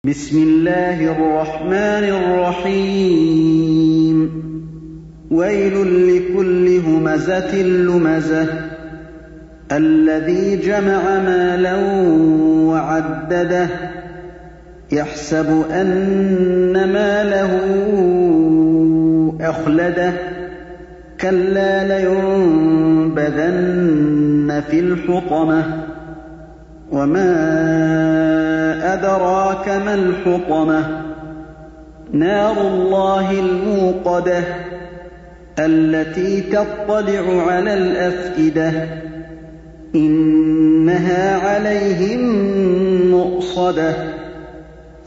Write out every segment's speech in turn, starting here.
बिस्मिल्लाहिर्रहमानिर्रहीम। वैलुल लिकुल्लि हुमज़तिल लुमज़ह अल्लज़ी जमअ मालन वअद्ददह यहसबु अन्न मालहु अख़लदह कल्ला लयुनबज़न्न फ़िल हुतमह वमा अदराक मल हुतमह नारुल्लाहिल मूक़दह अल्लती तत्तलिअु अलल अफ़इदह इन्नहा अलैहिम मुअ्सदह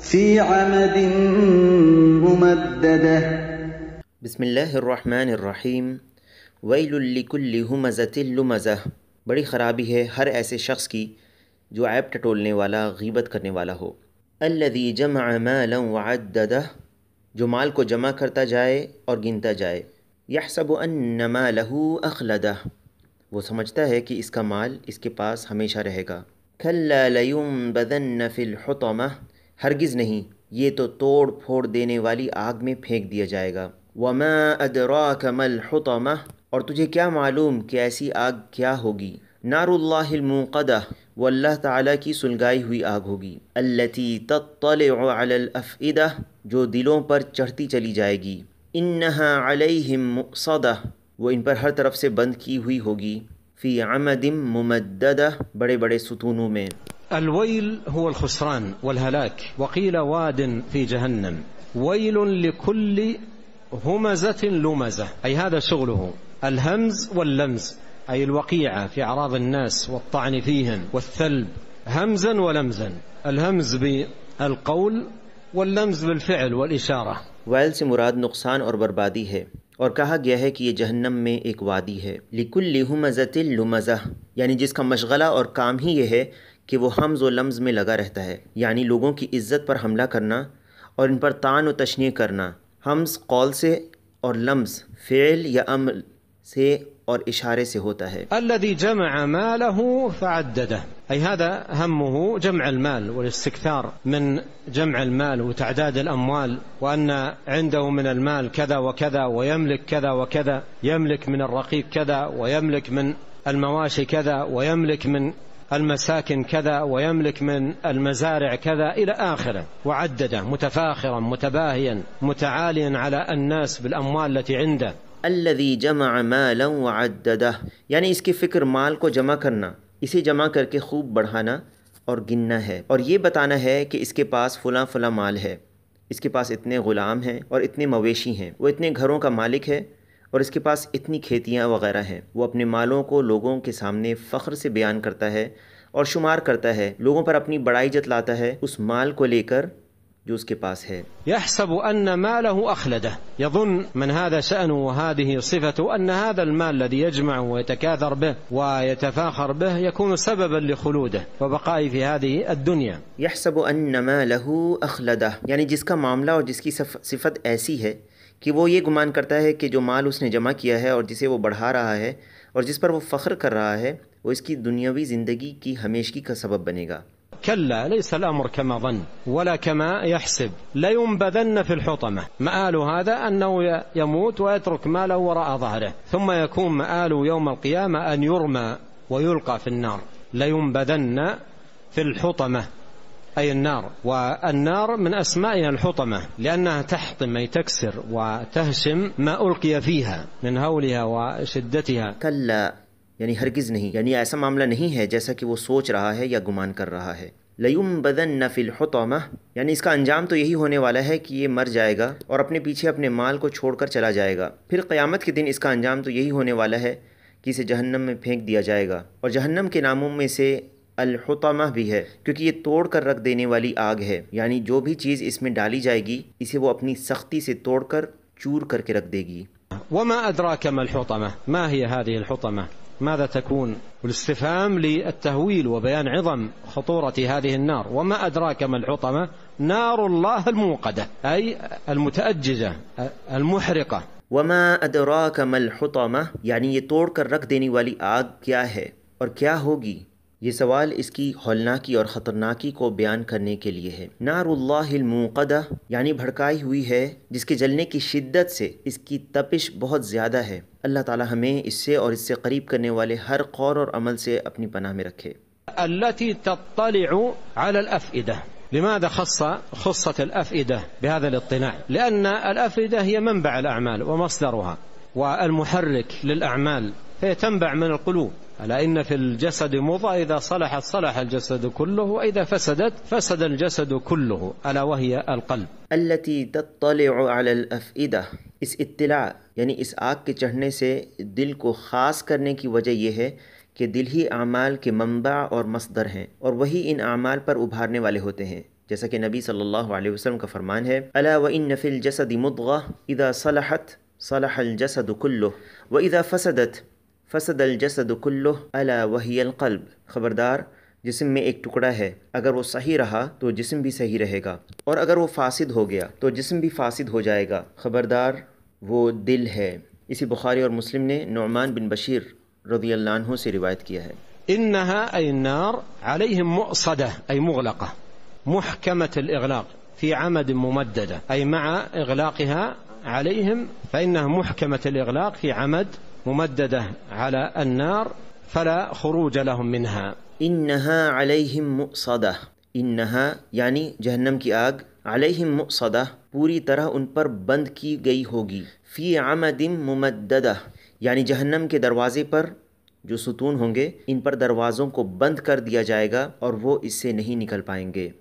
फ़ी अमदिन मुमद्ददह। बिस्मिल्लाहिर्रहमानिर्रहीम। वैलुल लिकुल्लि हुमज़तिल लुमज़ह। बड़ी ख़राबी है हर ऐसे शख्स की जो ऐब टटोलने वाला, गीबत करने वाला हो। अल्लज़ी जमअ मालन वअद्ददह, जो माल को जमा करता जाए और गिनता जाए। यहसबु अन्न मालहु अख़लदह, वो समझता है कि इसका माल इसके पास हमेशा रहेगा। कल्ला लयुनबज़न्न फ़िल हुतमह, हरगिज़ नहीं, ये तो तोड़ फोड़ देने वाली आग में फेंक दिया जाएगा। वमा अदराक मल हुतमह, और तुझे क्या मालूम कि ऐसी आग क्या होगी। नारुल्लाहिल मूक़दह, वो अल्लाह ताला की सुलगाई हुई आग होगी। अल्लती तत्तलिअु अलल अफ़इदह, जो दिलों पर चढ़ती चली जाएगी। इन्नहा अलैहिम मुअ्सदह, वो इन पर हर तरफ से बंद की हुई होगी। फ़ी अमदिम मुमद्ददह, बड़े बड़े सुतूनों में। الويل هو الخسران والهلاك وقيل واد في جهنم ويل لكل همزة لمزة أي هذا شغله الهمز واللمز أي الوقيعة في أعراض الناس والطعن فيهم والثلب همزا ولمزا الهمز بالقول واللمز بالفعل والإشارة। वैल से मुराद नुकसान और बर्बादी है और कहा गया है कि ये जहन्नम में एक वादी है। लिकुल्लि हुमज़तिल लुमज़ह, यानी जिसका मशगला और काम ही ये है कि वो हमज़ व लम्ज़ में लगा रहता है, यानी लोगों की इज़्ज़त पर हमला करना और इन पर तान व तशनीह करना। हमज़ कौल से और लम्ज़ फ़िल या अमल से और इशारे से होता है। الذي جمع ماله فعدده أي هذا همه جمع المال والاستكثار من جمع المال وتعداد الأموال وأن عنده من المال كذا وكذا ويملك كذا وكذا، يملك من الرقيق كذا ويملك من المواشي كذا ويملك من المساكن كذا ويملك من المزارع كذا إلى آخره، وعدده متفاخرا متباهيا متعاليا على الناس بالأموال التي عنده। अल्लज़ी जमअ मालन वअद्ददह, यानी इसकी फ़िक्र माल को जमा करना, इसे जमा करके खूब बढ़ाना और गिनना है और ये बताना है कि इसके पास फ़लाँ फ़लाँ माल है, इसके पास इतने ग़ुलाम हैं और इतने मवेशी हैं, वो इतने घरों का मालिक है और इसके पास इतनी खेतियाँ वग़ैरह हैं। वो अपने मालों को लोगों के सामने फ़ख्र से बयान करता है और शुमार करता है, लोगों पर अपनी बड़ाई जतलाता है उस माल को लेकर जो उसके पास है। يحسب أن ماله أخلده، يظن من هذا شأنه وهذه صفته أن هذا المال الذي يجمعه ويتكاثر به ويتفاخر به يكون سببا لخلوده وبقائه في هذه الدنيا। يحسب أن ماله أخلده, यानी जिसका मामला और जिसकी सिफत ऐसी है कि वो ये गुमान करता है कि जो माल उसने जमा किया है और जिसे वो बढ़ा रहा है और जिस पर वो फ़ख्र कर रहा है वो इसकी दुनियावी ज़िंदगी की हमेशगी का सबब बनेगा। كلا ليس الأمر كما ظن ولا كما يحسب، لينبذن في الحطمة، مآل هذا أنه يموت ويترك ماله وراء ظهره، ثم يكون مآله يوم القيامة أن يرمى ويلقى في النار. لينبذن في الحطمة أي النار، والنار من أسمائها الحطمة لأنها تحطم أي تكسر وتهشم ما ألقي فيها من هولها وشدتها। كلا यानी हरगिज़ नहीं, यानी ऐसा मामला नहीं है जैसा कि वो सोच रहा है या गुमान कर रहा है। लयुनबज़न्न फ़िल हुतमह, यानी इसका अंजाम तो यही होने वाला है कि ये मर जाएगा और अपने पीछे अपने माल को छोड़कर चला जाएगा। फिर क़यामत के दिन इसका अंजाम तो यही होने वाला है कि इसे जहन्नम में फेंक दिया जाएगा। और जहन्नम के नामों में से अल हुतमह भी है क्योंकि ये तोड़ कर रख देने वाली आग है, यानी जो भी चीज़ इसमें डाली जाएगी इसे वो अपनी सख्ती से तोड़ कर चूर करके रख देगी। वमा अदराक मल हुतमह, मा हिय हाज़िही अल हुतमह, ماذا تكون؟ والاستفهام للتهويل وبيان عظم خطورة هذه النار. وما أدراك ما الحطمة؟ نار الله الموقدة أي المتأججة المحرقة। वमा अदराक मल हुतमा, यानी ये तोड़ कर रख देने वाली आग क्या है और क्या होगी। ये सवाल इसकी हौलनाकी और ख़तरनाकी को बयान करने के लिए है। नारुल्लाहिल मूक़दा यानी भड़काई हुई है, जिसके जलने की शिद्दत से इसकी तपिश बहुत ज़्यादा है। अल्लाह ताला हमें इससे और इससे करीब करने वाले हर कौल और अमल से अपनी पनाह में रखे। التي تطلع على الأفئدة. لماذا خصت الأفئدة بهذا الاطلاع؟ لأن الأفئدة هي منبع الأعمال ومصدرها والمحرك للأعمال، فهي تنبع من القلوب. ألا إن في الجسد مضغة إذا صلحت صلح الجسد كله وإذا فسدت فسد الجسد كله، ألا وهي القلب. التي تطلع على الأفئدة، इस इत्तिला यानी इस आग के चढ़ने से दिल को ख़ास करने की वजह यह है कि दिल ही आमाल के मंबा और मसदर हैं और वही इन आमाल पर उभारने वाले होते हैं। जैसा कि नबी सल्लल्लाहु अलैहि वसल्लम का फरमान है, अला व इन्न फिल जसदि मुद्ग़ह इज़ा सलहत सलहल जसदु कुल्लुहु व इज़ा फसदत फसदल जसदु कुल्लुहु अला वहियल क़ल्ब। ख़बरदार, जिस्म में एक टुकड़ा है, अगर वो सही रहा तो जिस्म भी सही रहेगा, और अगर वो फासिद हो गया तो जिस्म भी फासिद हो जाएगा। ख़बरदार, वो दिल है। इसी बुखारी और मुस्लिम ने नुअमान बिन बशीर रज़ियल्लाहु अन्हु से रिवायत किया है। इन्नहा अय नार अलैहिम मुअसदा अय मुग़लक़ा मुहकमत al-इग़लाक़ फ़ी अमद मुमद्ददा अय मअ इग़लाक़हा अलैहिम फ़इन्नहा मुहकमत al-इग़लाक़ फ़ी अमद मुमद्ददा अला अन्नार फ़ला ख़ुरूज लहुम मिनहा। इन्नहा अलैहिम मुअसदा, इन्नहा यानी जहन्नम की आग, अलैहिम मुअसदा पूरी तरह उन पर बंद की गई होगी, फ़ी अमदिम मुमद्ददा यानी जहन्नम के दरवाज़े पर जो सुतून होंगे इन पर दरवाज़ों को बंद कर दिया जाएगा और वो इससे नहीं निकल पाएंगे।